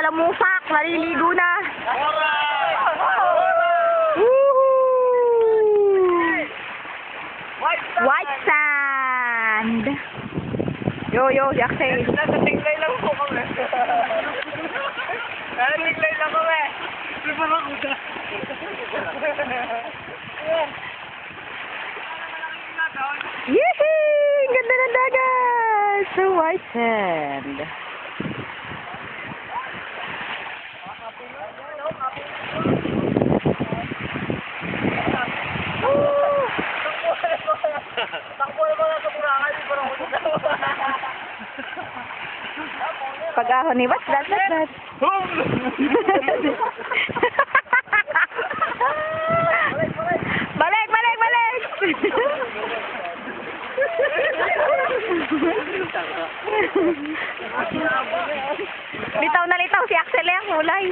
naglalalamusak, naliligo na. White sand. Yo, si Axel. Nasa tinglay lang po kami. Nasa tinglay lang kami. Liban ako na. Yehey! Ganda ng dagat! So white sand. Takbo na mga sa Boracay, di ba ako dito? Pag-ahon ni what's that? Balik! Litaw na litaw si Axel ang kulay.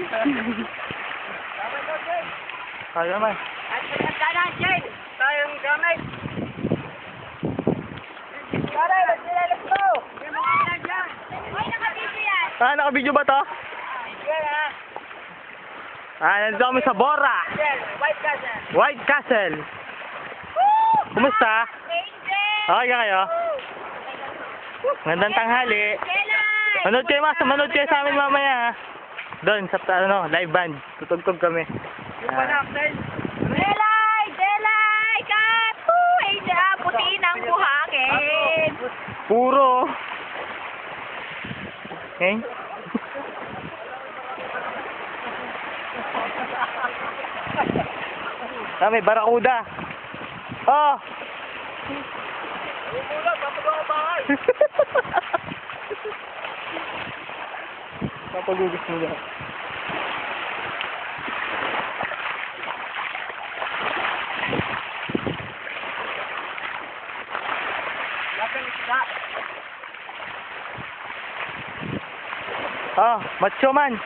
Kaya naman. At kanan, Jane! Tayong gamit! Let's go! Naka-video ba to? Nandito kami sa Bora! White Castle! Kumusta? Okay ka kayo? Magandang tanghali! Manood kayo sa amin mamaya ha! Doon sa live band. Tutugtog kami. Delay! Kato! Puti ng buhangin. Puro! Okay? May barakuda. Oh! Papagugis mo na. Oh, macho man.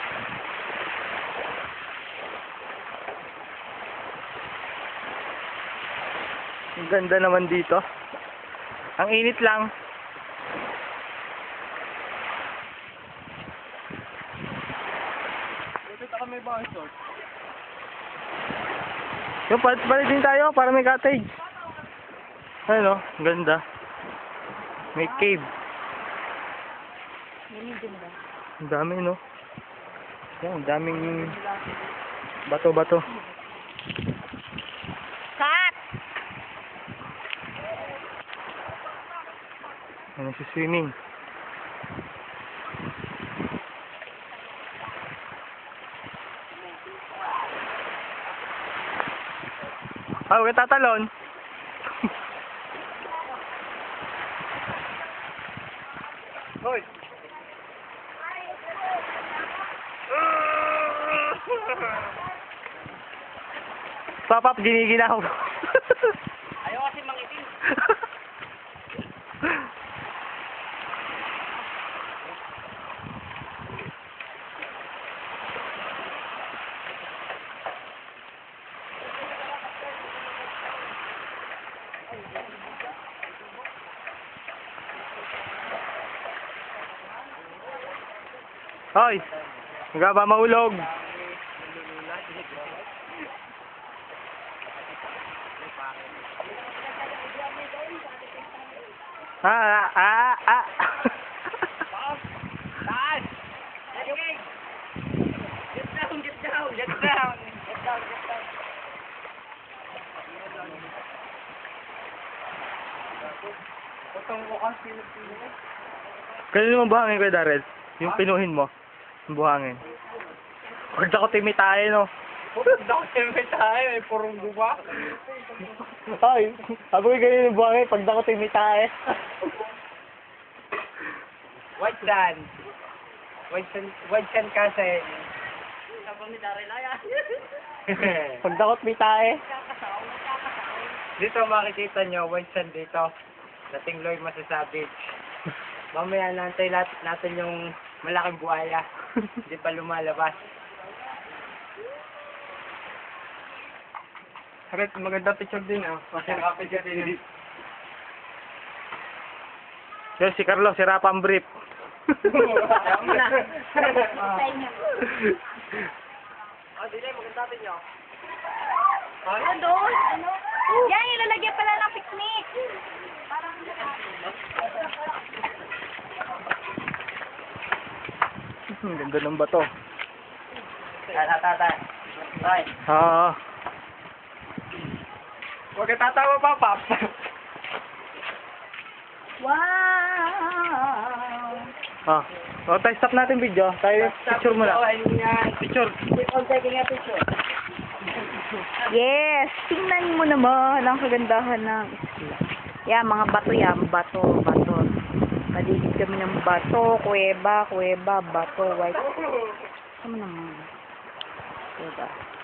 Ang ganda naman dito. Ang init lang. Dito kami ba ang short? Yung palit din tayo para may cottage. Ano, ganda. May cave. Ang dami, no? Yan, ang daming bato-bato. Cut! Ano si swimming? Huwag ka tatalon. Hoy! Papap, giniginaw. Ayaw kasi mangitim. Hoy! Huwag ba maulog? Taas! Get down! Kanino mo buhangin ko, Darrell? Yung pinuhin mo. Yung buhangin. Huwag ako timitahe, no? Huwag ako timitahe, may purong guba. Ay, sabi ko ganyan yung buhangin, pag ako timitahe. White sand. White sand kasi. Sabi ni Darrell, ayan. Pag ako timitahe. Dito makikita nyo, white sand dito. Dating Lloyd masasabi. Mamaya nantay natin yung malaking buhaya. Hindi pa lumalabas. Harit, maganda picture din ah. Kasi picture din. Yo, si Carlo, si Rapang Brief. Ayaw mo na. Ano doon? Ano? Yan, ilalagyan pala ng picnic. Ang ganda ng bato. Tatay. Tay. Oo. Huwag ka tatawa pa, Pap. Wow! Ah. Oh, tayo stop natin video. Tayo picture mo na. Picture. I'm taking a picture. Yes! Tingnan mo naman ang kagandahan ng isla. Yan, mga bato yan. Bato, bato. Paligid kami ng bato, kuweba, bato, white. Ano naman? Diba?